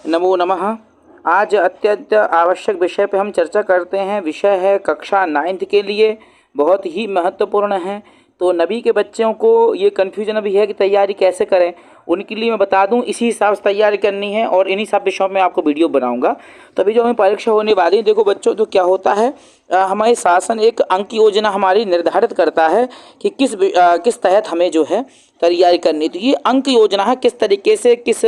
नमो नमः। आज अत्यंत आवश्यक विषय पे हम चर्चा करते हैं। विषय है कक्षा 9th के लिए बहुत ही महत्वपूर्ण है। तो नबी के बच्चों को ये कन्फ्यूजन अभी है कि तैयारी कैसे करें, उनके लिए मैं बता दूं इसी हिसाब से तैयारी करनी है और इन्हीं सब विषयों में आपको वीडियो बनाऊंगा। तभी जो हमें परीक्षा होने वाली है, देखो बच्चों, तो क्या होता है, हमारे शासन एक अंक योजना हमारी निर्धारित करता है कि किस तहत हमें जो है तैयारी करनी। तो ये अंक योजना है किस तरीके से किस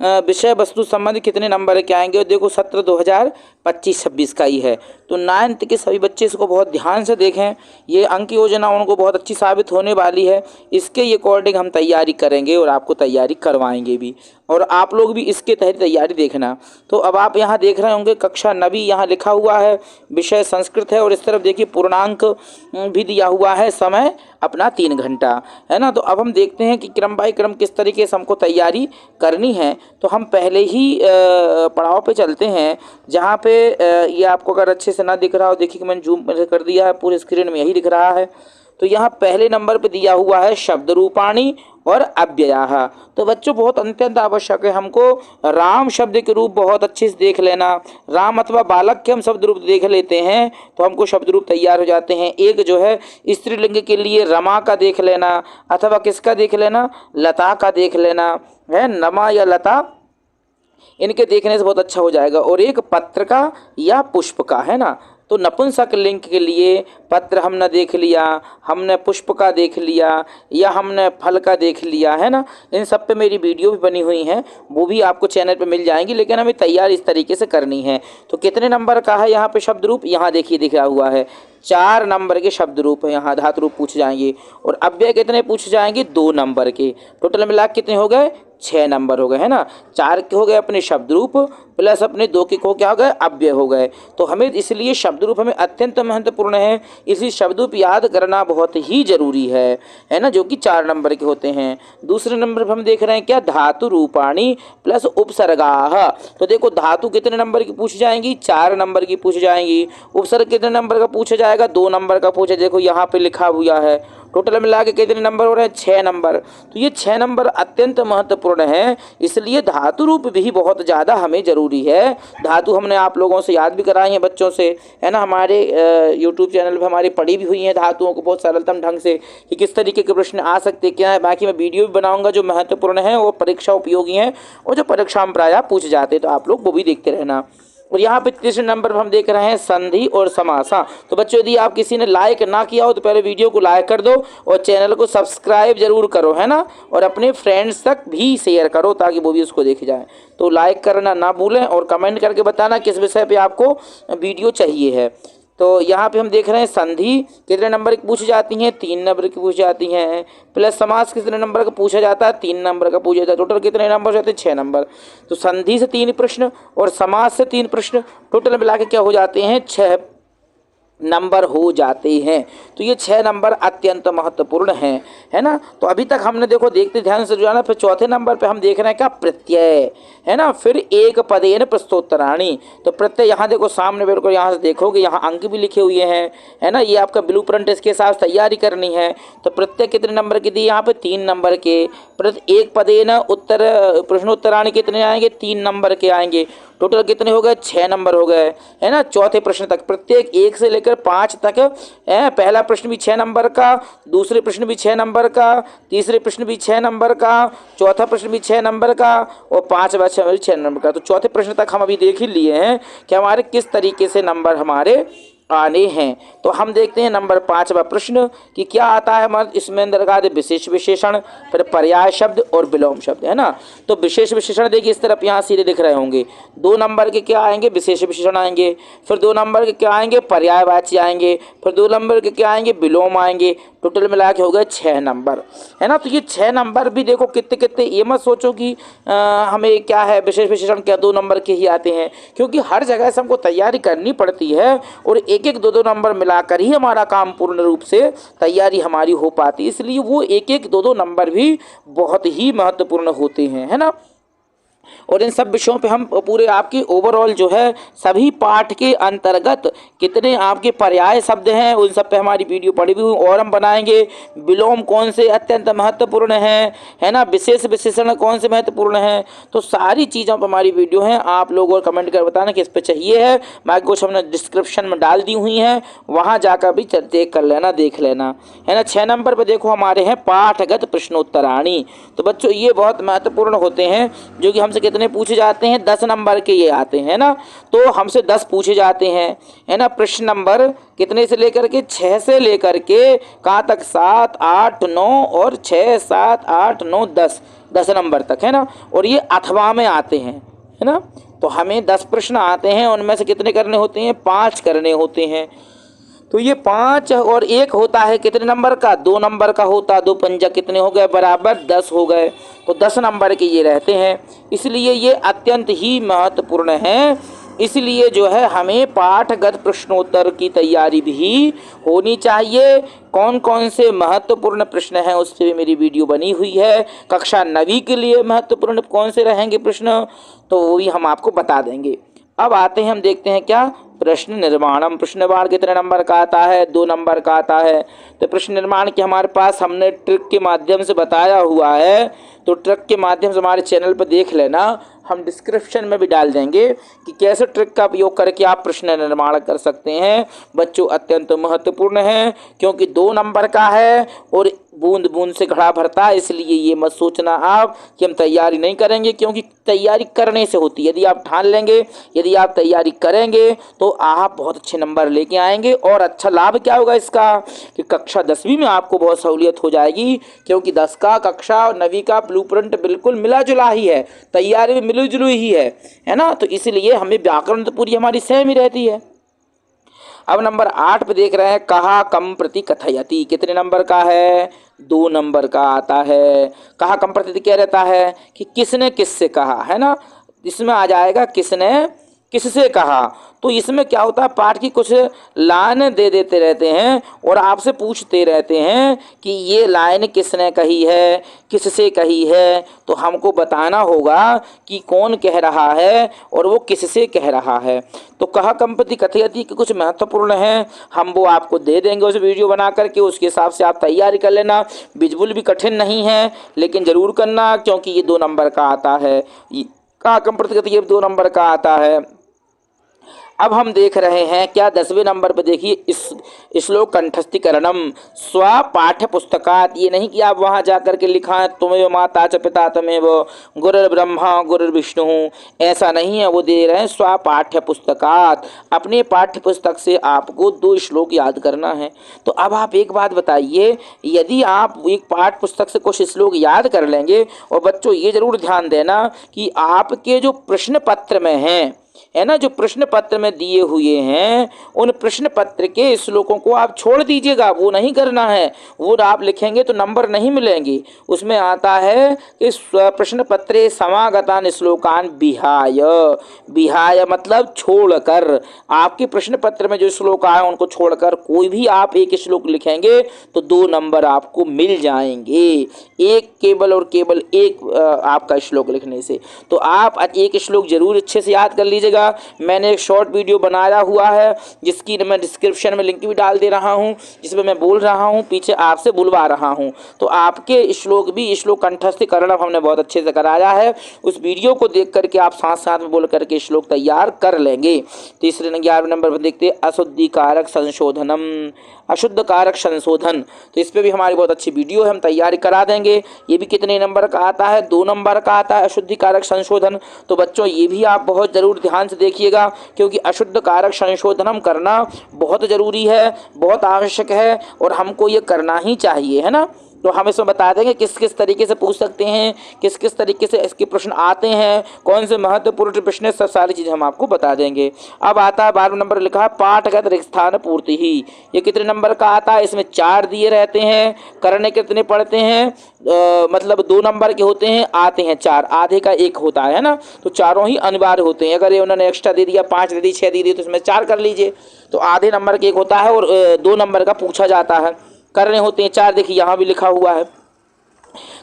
विषय वस्तु संबंधी कितने नंबर के आएंगे। और देखो सत्र 2025-26 का ही है। तो 9th के सभी बच्चे इसको बहुत ध्यान से देखें। ये अंक योजना उनको बहुत अच्छी साबित होने वाली है। इसके अकॉर्डिंग हम तैयारी करेंगे और आपको तैयारी करवाएंगे भी, और आप लोग भी इसके तहत तैयारी देखना। तो अब आप यहाँ देख रहे होंगे कक्षा 9 यहाँ लिखा हुआ है, विषय संस्कृत है, और इस तरफ देखिए पूर्णांक भी दिया हुआ है, समय अपना 3 घंटा है ना। तो अब हम देखते हैं कि क्रम बाय क्रम किस तरीके से हमको तैयारी करनी है। तो हम पहले ही पड़ाव पे चलते हैं, जहाँ पे ये आपको अगर अच्छे से ना दिख रहा हो, देखिए कि मैंने जूम कर दिया है, पूरे स्क्रीन में यही दिख रहा है। तो यहाँ पहले नंबर पे दिया हुआ है शब्द रूपाणी और अव्ययाः। तो बच्चों बहुत अत्यंत आवश्यक है हमको राम शब्द के रूप बहुत अच्छे से देख लेना। राम अथवा बालक के हम शब्द रूप देख लेते हैं तो हमको शब्द रूप तैयार हो जाते हैं। एक जो है स्त्रीलिंग के लिए रमा का देख लेना, अथवा किसका देख लेना, लता का देख लेना है, नमा या लता, इनके देखने से बहुत अच्छा हो जाएगा। और एक पत्र का या पुष्प का, है ना। तो नपुंसक लिंग के लिए पत्र हमने देख लिया, हमने पुष्प का देख लिया, या हमने फल का देख लिया, है ना। इन सब पे मेरी वीडियो भी बनी हुई हैं, वो भी आपको चैनल पे मिल जाएंगी, लेकिन हमें तैयार इस तरीके से करनी है। तो कितने नंबर का है यहाँ पे शब्द रूप, यहाँ देखिए दिखा हुआ है 4 नंबर के शब्द रूप है, यहाँ धातु रूप पूछ जाएंगे। और अव्यय कितने पूछ जाएंगे, 2 नंबर के। टोटल मिला कितने हो गए, 6 नंबर हो गए, है ना। 4 के हो गए अपने शब्द रूप, प्लस अपने 2 के हो क्या हो गए, अव्यय हो गए। तो हमें इसलिए शब्द रूप हमें अत्यंत महत्वपूर्ण है, इसी शब्द रूप याद करना बहुत ही जरूरी है ना, जो कि 4 नंबर के होते हैं। दूसरे नंबर पर हम देख रहे हैं क्या, धातु रूपाणी प्लस उपसर्गाः। तो देखो धातु कितने नंबर की पूछ जाएंगी, 4 नंबर की पूछ जाएंगी। उपसर्ग कितने नंबर का पूछा जाएगा, 2 नंबर का पूछा। देखो यहाँ पे लिखा हुआ है, टोटल मिला के कितने नंबर हो रहे हैं, 6 नंबर। तो ये 6 नंबर अत्यंत महत्वपूर्ण है, इसलिए धातु रूप भी बहुत ज़्यादा हमें जरूरी है। धातु हमने आप लोगों से याद भी कराई है बच्चों से, है ना। हमारे यूट्यूब चैनल पे हमारी पढ़ी भी हुई है धातुओं को बहुत सरलतम ढंग से कि किस तरीके के प्रश्न आ सकते क्या है। बाकी मैं वीडियो भी बनाऊंगा जो महत्वपूर्ण है और परीक्षा उपयोगी हैं, और जो परीक्षा में प्रायः पूछ जाते हैं, तो आप लोग वो भी देखते रहना। और यहाँ पे तीसरे नंबर पर हम देख रहे हैं संधि और समास। तो बच्चों यदि आप किसी ने लाइक ना किया हो तो पहले वीडियो को लाइक कर दो और चैनल को सब्सक्राइब जरूर करो, है ना। और अपने फ्रेंड्स तक भी शेयर करो ताकि वो भी उसको देख जाए। तो लाइक करना ना भूलें और कमेंट करके बताना किस विषय पे आपको वीडियो चाहिए है। तो यहाँ पे हम देख रहे हैं संधि कितने नंबर की पूछी जाती हैं, 3 नंबर की पूछी जाती हैं। प्लस समास कितने नंबर का पूछा जाता है, 3 नंबर का पूछा जाता है। टोटल कितने नंबर जाते हैं, 6 नंबर। तो संधि से 3 प्रश्न और समास से 3 प्रश्न, टोटल मिला के क्या हो जाते हैं, 6 नंबर हो जाते हैं। तो ये 6 नंबर अत्यंत महत्वपूर्ण हैं, है ना। तो अभी तक हमने देखो देखते ध्यान से जाना। फिर चौथे नंबर पे हम देख रहे हैं क्या, प्रत्यय, है ना। फिर एक पदेन प्रस्तोत्तराणि। तो प्रत्यय यहाँ देखो सामने बिल्कुल, यहाँ से देखोगे यहाँ अंक भी लिखे हुए हैं, है ना। ये आपका ब्लूप्रिंट, इसके साथ तैयारी करनी है। तो प्रत्यय कितने नंबर के दिए यहाँ पे, 3 नंबर के। एक पदेन उत्तर प्रश्नोत्तराणि कितने आएंगे, 3 नंबर के आएंगे। टोटल कितने हो गए, 6 नंबर हो गए, है ना। चौथे प्रश्न तक प्रत्येक 1 से लेकर 5 तक है। पहला प्रश्न भी 6 नंबर का, दूसरे प्रश्न भी 6 नंबर का, तीसरे प्रश्न भी 6 नंबर का, चौथा प्रश्न भी 6 नंबर का, और 5वां 6 नंबर का। तो चौथे प्रश्न तक हम अभी देख ही लिए हैं कि हमारे किस तरीके से नंबर हमारे आने हैं। तो हम देखते हैं नंबर 5वां प्रश्न कि क्या आता है हमारे इसमें अंतर्गत विशेष विशेषण, फिर पर्याय शब्द और विलोम शब्द, है ना। तो विशेष विशेषण देखिए इस तरफ यहाँ सीधे दिख रहे होंगे। 2 नंबर के क्या आएंगे, विशेष विशेषण आएंगे। फिर 2 नंबर के क्या आएंगे, पर्यायवाची आएंगे। फिर 2 नंबर के क्या आएंगे, विलोम आएंगे। टोटल मिला के हो गए 6 नंबर, है ना। तो ये 6 नंबर भी देखो कितने कितने, ये मत सोचो कि हमें क्या है विशेष विशेषण क्या 2 नंबर के ही आते हैं, क्योंकि हर जगह से हमको तैयारी करनी पड़ती है और एक एक 2 नंबर मिलाकर ही हमारा काम पूर्ण रूप से तैयारी हमारी हो पाती। इसलिए वो एक एक 2 नंबर भी बहुत ही महत्वपूर्ण होते हैं, है ना। और इन सब विषयों पे हम पूरे आपकी ओवरऑल जो है सभी पाठ के अंतर्गत कितने आपके पर्याय शब्द हैं उन सब पे हमारी वीडियो पड़ी हुई और हम बनाएंगे। विलोम कौन से अत्यंत महत्वपूर्ण है ना, विशेष विशेषण कौन से महत्वपूर्ण है, तो सारी चीज़ों पर हमारी वीडियो है। आप लोग और कमेंट कर बताना कि इस पर चाहिए है। मैं कुछ हमने डिस्क्रिप्शन में डाल दी हुई हैं, वहाँ जाकर भी चेक कर लेना, देख लेना, है ना। 6 नंबर पर देखो हमारे हैं पाठगत प्रश्नोत्तराणी। तो बच्चों ये बहुत महत्वपूर्ण होते हैं, जो कि हमसे कितने पूछे जाते हैं, 10 नंबर के ये आते हैं ना। तो हमसे 10 पूछे जाते हैं, है ना। प्रश्न नंबर कितने से लेकर के 6 से लेकर के कहाँ तक, 7, 8, 9 और 6, 7, 8, 9, 10 नंबर तक, है ना। और ये अथवा में आते हैं, है ना। तो हमें 10 प्रश्न आते हैं, उनमें से कितने करने होते हैं, 5 करने होते हैं। तो ये 5 और 1 होता है कितने नंबर का, 2 नंबर का होता। 2 पंजा कितने हो गए, बराबर 10 हो गए। तो 10 नंबर के ये रहते हैं, इसलिए ये अत्यंत ही महत्वपूर्ण है। इसलिए जो है हमें पाठगत प्रश्नोत्तर की तैयारी भी होनी चाहिए। कौन कौन से महत्वपूर्ण प्रश्न हैं उस पर भी मेरी वीडियो बनी हुई है। कक्षा 9वीं के लिए महत्वपूर्ण कौन से रहेंगे प्रश्न, तो वो भी हम आपको बता देंगे। अब आते हैं, हम देखते हैं क्या, प्रश्न निर्माणम। प्रश्न निर्माण कितने नंबर का आता है, 2 नंबर का आता है। तो प्रश्न निर्माण के हमारे पास हमने ट्रिक के माध्यम से बताया हुआ है, तो ट्रिक के माध्यम से हमारे चैनल पर देख लेना। हम डिस्क्रिप्शन में भी डाल देंगे कि कैसे ट्रिक का उपयोग करके आप प्रश्न निर्माण कर सकते हैं। बच्चों अत्यंत महत्वपूर्ण है, क्योंकि 2 नंबर का है और बूंद बूंद से घड़ा भरता है। इसलिए ये मत सोचना आप कि हम तैयारी नहीं करेंगे, क्योंकि तैयारी करने से होती है। यदि आप ठान लेंगे, यदि आप तैयारी करेंगे, तो आप बहुत अच्छे नंबर लेके आएंगे। और अच्छा लाभ क्या होगा इसका, कि कक्षा 10वीं में आपको बहुत सहूलियत हो जाएगी, क्योंकि 10 का कक्षा और 9वीं का ब्लूप्रिंट बिल्कुल मिला जुला ही है, तैयारी में मिली जुली ही है ना। तो इसलिए हमें व्याकरण तो पूरी हमारी सेम ही रहती है। अब नंबर 8 पे देख रहे हैं, कहा कम प्रति कथयति। कितने नंबर का है, 2 नंबर का आता है। कहा कम प्रति क्या रहता है, कि किसने किससे कहा, है ना। इसमें आ जाएगा किसने किससे कहा। तो इसमें क्या होता है, पाठ की कुछ लाइन दे देते रहते हैं और आपसे पूछते रहते हैं कि ये लाइन किसने कही है, किससे कही है। तो हमको बताना होगा कि कौन कह रहा है और वो किससे कह रहा है। तो कहा कम प्रति कथयति के कुछ महत्वपूर्ण हैं, हम वो आपको दे देंगे उस वीडियो बना करके। उसके हिसाब से आप तैयारी कर लेना। बिल्कुल भी कठिन नहीं है, लेकिन ज़रूर करना, क्योंकि ये 2 नंबर का आता है। कहा कम प्रति कथयति 2 नंबर का आता है। अब हम देख रहे हैं क्या, 10वें नंबर पर देखिए, इस श्लोक कंठस्थीकरणम स्व पाठ्य पुस्तकात। ये नहीं कि आप वहाँ जा कर के लिखा है तुम्हें माता च पिता तमेव गुरुर् ब्रह्मा गुरुर्विष्णु, ऐसा नहीं है। वो दे रहे हैं स्व पाठ्य पुस्तकात, अपने पाठ्य पुस्तक से आपको 2 श्लोक याद करना है। तो अब आप एक बात बताइए, यदि आप एक पाठ्य पुस्तक से कुछ श्लोक याद कर लेंगे, और बच्चों ये जरूर ध्यान देना कि आपके जो प्रश्न पत्र में हैं, है ना, जो प्रश्न पत्र में दिए हुए हैं, उन प्रश्न पत्र के श्लोकों को आप छोड़ दीजिएगा, वो नहीं करना है। वो आप लिखेंगे तो नंबर नहीं मिलेंगे। उसमें आता है कि प्रश्न पत्रे समागतान श्लोकान विहाय। विहाय मतलब छोड़कर, आपके प्रश्न पत्र में जो श्लोक आए उनको छोड़कर कोई भी आप एक श्लोक लिखेंगे तो 2 नंबर आपको मिल जाएंगे, एक केवल और केवल एक आपका श्लोक लिखने से। तो आप एक श्लोक जरूर अच्छे से याद कर लीजिएगा। मैंने एक शॉर्ट वीडियो बनाया हुआ है, जिसकी मैं डिस्क्रिप्शन में लिंक भी डाल दे रहा हूं, जिसमें मैं बोल रहा हूं, पीछे आपसे बुलवा रहा हूं। तो आपके श्लोक भी, श्लोक कंठस्थीकरण हमने बहुत अच्छे से कराया है। उस वीडियो को देख करके आप साथ साथ में बोल करके श्लोक तैयार कर लेंगे। तीसरे 11वें नंबर पर देखते हैं, अशुद्धि कारक संशोधनम। अशुद्ध कारक संशोधन, तो इस पर भी हमारी बहुत अच्छी वीडियो है, हम तैयारी करा देंगे। ये भी कितने नंबर का आता है, 2 नंबर का आता है अशुद्धि कारक संशोधन। तो बच्चों ये भी आप बहुत ज़रूर ध्यान से देखिएगा, क्योंकि अशुद्ध कारक संशोधन हम करना बहुत ज़रूरी है, बहुत आवश्यक है, और हमको ये करना ही चाहिए, है ना। तो हम इसमें बता देंगे किस किस तरीके से पूछ सकते हैं, किस किस तरीके से इसके प्रश्न आते हैं, कौन से महत्वपूर्ण प्रश्न है, सब सारी चीज़ें हम आपको बता देंगे। अब आता है 12वें नंबर, लिखा है पाठगत रिक्त स्थान पूर्ति ही। ये कितने नंबर का आता है, इसमें 4 दिए रहते हैं। करने कितने पड़ते हैं, मतलब 2 नंबर के होते हैं, आते हैं 4, आधे का 1 होता है ना। तो चारों ही अनिवार्य होते हैं। अगर ये उन्होंने एक्स्ट्रा दे दिया, 5 दे दी, 6 दे दी, तो इसमें 4 कर लीजिए। तो आधे नंबर के 1 होता है और 2 नंबर का पूछा जाता है। करने होते हैं 4, देखिए यहाँ भी लिखा हुआ है।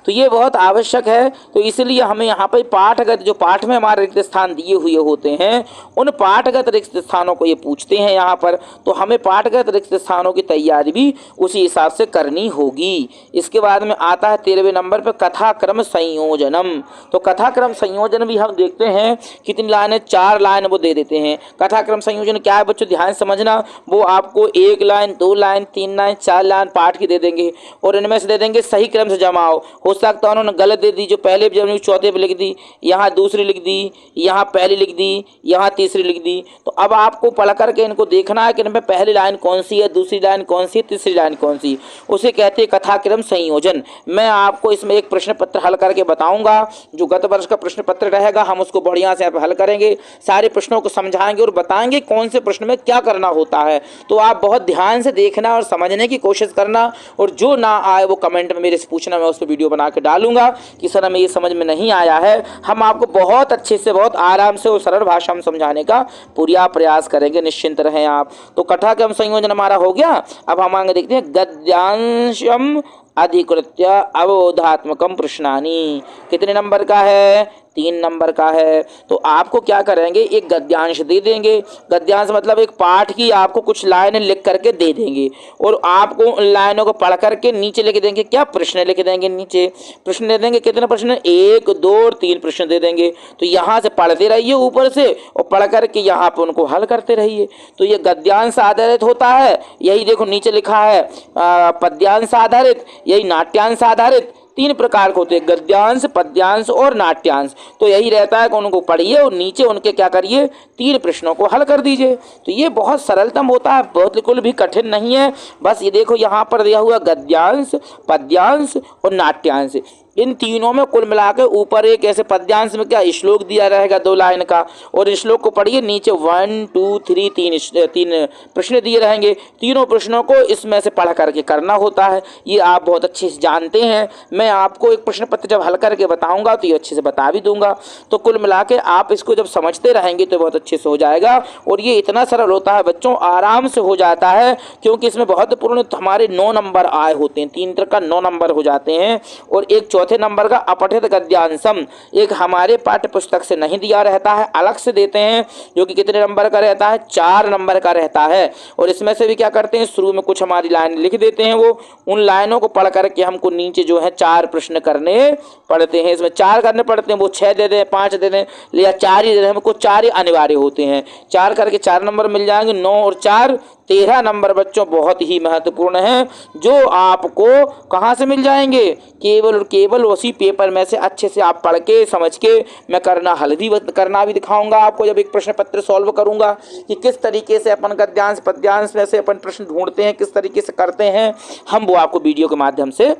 तो ये बहुत आवश्यक है। तो इसलिए हमें यहाँ पर पाठगत, जो पाठ में हमारे रिक्त स्थान दिए हुए होते हैं, उन पाठगत रिक्त स्थानों को ये पूछते हैं यहाँ पर। तो हमें पाठगत रिक्त स्थानों की तैयारी भी उसी हिसाब से करनी होगी। इसके बाद में आता है 13वें नंबर पर कथाक्रम संयोजनम। तो कथाक्रम संयोजन भी हम देखते हैं कितनी लाइन है, 4 लाइन वो दे देते हैं। कथाक्रम संयोजन क्या है बच्चों, ध्यान समझना। वो आपको 1 लाइन, 2 लाइन, 3 लाइन, 4 लाइन पाठ की दे देंगे और इनमें से दे देंगे सही क्रम से जमाओ। हो सकता है उन्होंने गलत दे दी, जो पहले जमी चौथे पे लिख दी, यहाँ दूसरी लिख दी, यहाँ पहली लिख दी, यहाँ तीसरी लिख दी। तो अब आपको पढ़ करके इनको देखना है कि इनमें पहली लाइन कौन सी है, दूसरी लाइन कौन सी है, तीसरी लाइन कौन सी। उसे कहते हैं कथाक्रम संयोजन। मैं आपको इसमें एक प्रश्न पत्र हल करके बताऊंगा, जो गत वर्ष का प्रश्न पत्र रहेगा, हम उसको बढ़िया से हल करेंगे, सारे प्रश्नों को समझाएंगे और बताएंगे कौन से प्रश्न में क्या करना होता है। तो आप बहुत ध्यान से देखना और समझने की कोशिश करना, और जो ना आए वो कमेंट में मेरे से पूछना, मैं उस पर वीडियो बना के डालूंगा कि सर हमें ये समझ में नहीं आया है। हम आपको बहुत अच्छे से, बहुत आराम से और सरल भाषा में समझाने का पूरा प्रयास करेंगे, निश्चिंत रहें आप। तो कथाक्रम संयोजन हमारा हो गया। अब हम आगे देखते हैं गद्यांशम अधिकृत्य अवबोधात्मकम प्रश्नानि। कितने नंबर का है, 3 नंबर का है। तो आपको क्या करेंगे, एक गद्यांश दे देंगे। गद्यांश मतलब एक पाठ की आपको कुछ लाइन लिख करके दे देंगे और आपको उन लाइनों को पढ़ करके नीचे लिख देंगे, क्या प्रश्न लिख देंगे, नीचे प्रश्न दे देंगे। कितने प्रश्न, 1, 2 और 3 प्रश्न दे देंगे। तो यहाँ से पढ़ते रहिए ऊपर से और पढ़ करके यहाँ पे उनको हल करते रहिए। तो ये गद्यांश आधारित होता है, यही देखो नीचे लिखा है पद्यांश आधारित, यही नाट्यांश आधारित। 3 प्रकार के होते हैं, गद्यांश, पद्यांश और नाट्यांश। तो यही रहता है कि उनको पढ़िए और नीचे उनके क्या करिए, 3 प्रश्नों को हल कर दीजिए। तो ये बहुत सरलतम होता है, बहुत बिल्कुल भी कठिन नहीं है। बस ये देखो यहाँ पर दिया हुआ गद्यांश, पद्यांश और नाट्यांश, इन तीनों में कुल मिला के ऊपर एक ऐसे पद्यांश में क्या श्लोक दिया रहेगा 2 लाइन का, और श्लोक को पढ़िए, नीचे 1, 2, 3 3 प्रश्न दिए रहेंगे। तीनों प्रश्नों को इसमें से पढ़ करके करना होता है। ये आप बहुत अच्छे से जानते हैं। मैं आपको एक प्रश्न पत्र जब हल करके बताऊंगा तो ये अच्छे से बता भी दूंगा। तो कुल मिला के आप इसको जब समझते रहेंगे तो बहुत अच्छे से हो जाएगा। और ये इतना सरल होता है बच्चों, आराम से हो जाता है, क्योंकि इसमें महत्वपूर्ण हमारे 9 नंबर आए होते हैं, 3 तक का 9 नंबर हो जाते हैं। और एक चौथे नंबर का अपठित गद्यांशम, एक हमारे पाठ्य पुस्तक से नहीं दिया रहता है, अलग से देते हैं, जो कि कितने नंबर का रहता है, 4 नंबर का रहता है। और इसमें से भी क्या करते हैं, शुरू में कुछ हमारी लाइन लिख देते हैं, वो उन लाइनों को पढ़ करके हमको नीचे जो है 4 प्रश्न करने पड़ते हैं। इसमें 4 करने पड़ते हैं, वो 6 दे दें, 5 दे दें या 4 ही दे दें, हमको 4 ही अनिवार्य होते हैं। 4 करके 4 नंबर मिल जाएंगे, 9 और 4 13 नंबर बच्चों बहुत ही महत्वपूर्ण है, जो आपको कहाँ से मिल जाएंगे, केवल और केवल उसी पेपर में से अच्छे से आप पढ़ के समझ के। मैं करना भी दिखाऊंगा आपको जब एक प्रश्न पत्र सॉल्व करूंगा कि किस तरीके से अपन गद्यांश पद्यांश में से अपन प्रश्न ढूंढते हैं, किस तरीके से करते हैं हम, वो आपको वीडियो के माध्यम से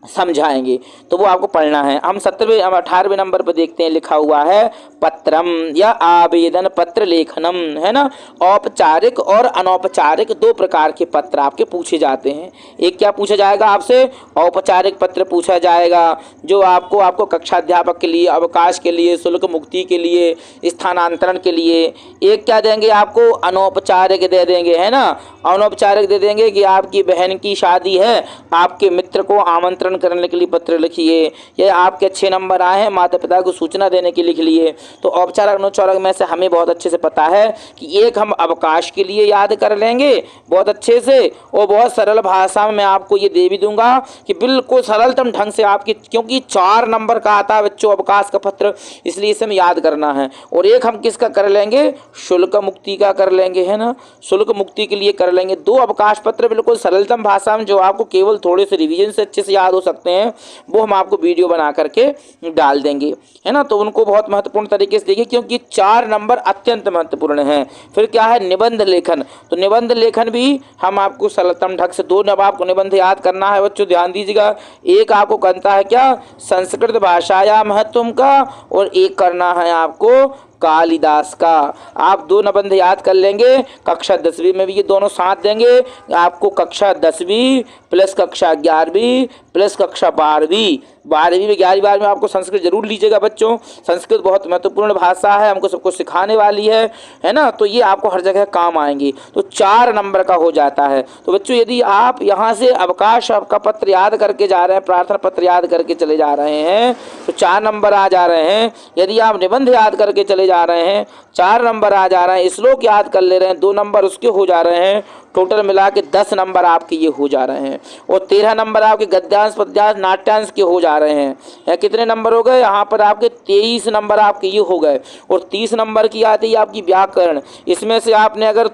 समझाएंगे। तो वो आपको पढ़ना है। हम 18वें नंबर पर देखते हैं, लिखा हुआ है पत्रम या आवेदन पत्र लेखनम, है ना। औपचारिक और अनौपचारिक 2 प्रकार के पत्र आपके पूछे जाते हैं। एक क्या पूछा जाएगा आपसे, औपचारिक पत्र पूछा जाएगा, जो आपको कक्षा अध्यापक के लिए, अवकाश के लिए, शुल्क मुक्ति के लिए, स्थानांतरण के लिए। एक क्या देंगे आपको, अनौपचारिक दे देंगे, है ना। अनौपचारिक दे देंगे कि आपकी बहन की शादी है, आपके मित्र को आमंत्रण करने के लिए पत्र लिखिए, या आपके अच्छे नंबर आए हैं, माता पिता को सूचना देने के लिख लिए। तो औपचारिक अनौपचारिक में से हमें बहुत अच्छे से पता है कि एक हम अवकाश के लिए याद कर लेंगे बहुत अच्छे से, और बहुत सरल भाषा में मैं आपको ये दे भी दूंगा कि बिल्कुल सरलतम ढंग से आपकी, क्योंकि 4 नंबर का आता है बच्चों अवकाश का पत्र, इसलिए इसे हमें याद करना है। और एक हम किसका कर लेंगे, शुल्क मुक्ति का कर लेंगे, है ना। शुल्क मुक्ति के लिए कर लेंगे 2 अवकाश पत्र, बिल्कुल सरलतम भाषा में, जो आपको केवल थोड़े से रिवीजन से अच्छे से याद हो सकते हैं, वो हम आपको वीडियो बना करके डाल देंगे, है ना। तो उनको बहुत महत्वपूर्ण तरीके से देखिए, क्योंकि 4 नंबर अत्यंत महत्वपूर्ण हैं। फिर क्या है, निबंध लेखन। तो निबंध लेखन भी हम आपको सरलतम ढंग से 2 नंबर आपको निबंध याद करना है बच्चों, ध्यान दीजिएगा। एक आपको करता है क्या, संस्कृत भाषा या महत्व का, और एक करना है आपको कालिदास का। आप 2 निबंध याद कर लेंगे। कक्षा 10वीं में भी ये दोनों साथ देंगे आपको, कक्षा 10वीं प्लस कक्षा 11वीं प्लस कक्षा 12वीं में 11वीं में आपको संस्कृत जरूर लीजिएगा बच्चों। संस्कृत बहुत महत्वपूर्ण भाषा है, हमको सबको सिखाने वाली है ना, तो ये आपको हर जगह काम आएंगी। तो 4 नंबर का हो जाता है। तो बच्चों यदि आप यहाँ से अवकाश का पत्र याद करके जा रहे हैं, प्रार्थना पत्र याद करके चले जा रहे हैं तो 4 नंबर आ जा रहे हैं। यदि आप निबंध याद करके चले जा रहे हैं 4 नंबर आ जा रहे हैं। श्लोक याद कर ले रहे हैं 2 नंबर उसके हो जा रहे हैं। टोटल मिला के 10 नंबर आपके ये हो जा रहे हैं। और 13 नंबर आपके गद्यांश पद्यांश नाट्यांश के हो जा रहे हैं। कितने नंबर हो गए यहाँ पर आपके? 23 नंबर आपके ये हो गए। और 30 नंबर की आती है आपकी व्याकरण। इसमें से आपने अगर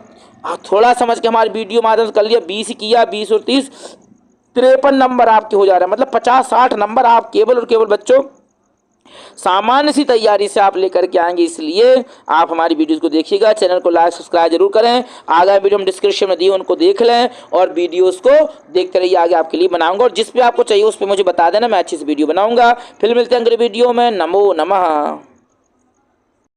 थोड़ा समझ के हमारी वीडियो माध्यम से कर लिया, 20 किया, 20 और 30 53 नंबर आपके हो जा रहे हैं। मतलब 50-60 नंबर आप केवल और केवल बच्चों सामान्य सी तैयारी से आप लेकर के आएंगे। इसलिए आप हमारी वीडियोस को देखिएगा, चैनल को लाइक सब्सक्राइब जरूर करें। आगे वीडियो हम डिस्क्रिप्शन में दिए उनको देख लें और वीडियोस को देखते रहिए, आगे आपके लिए बनाऊंगा। और जिस पे आपको चाहिए उस पर मुझे बता देना, मैं अच्छी सी वीडियो बनाऊंगा। फिर मिलते हैं अगले वीडियो में। नमो नमः।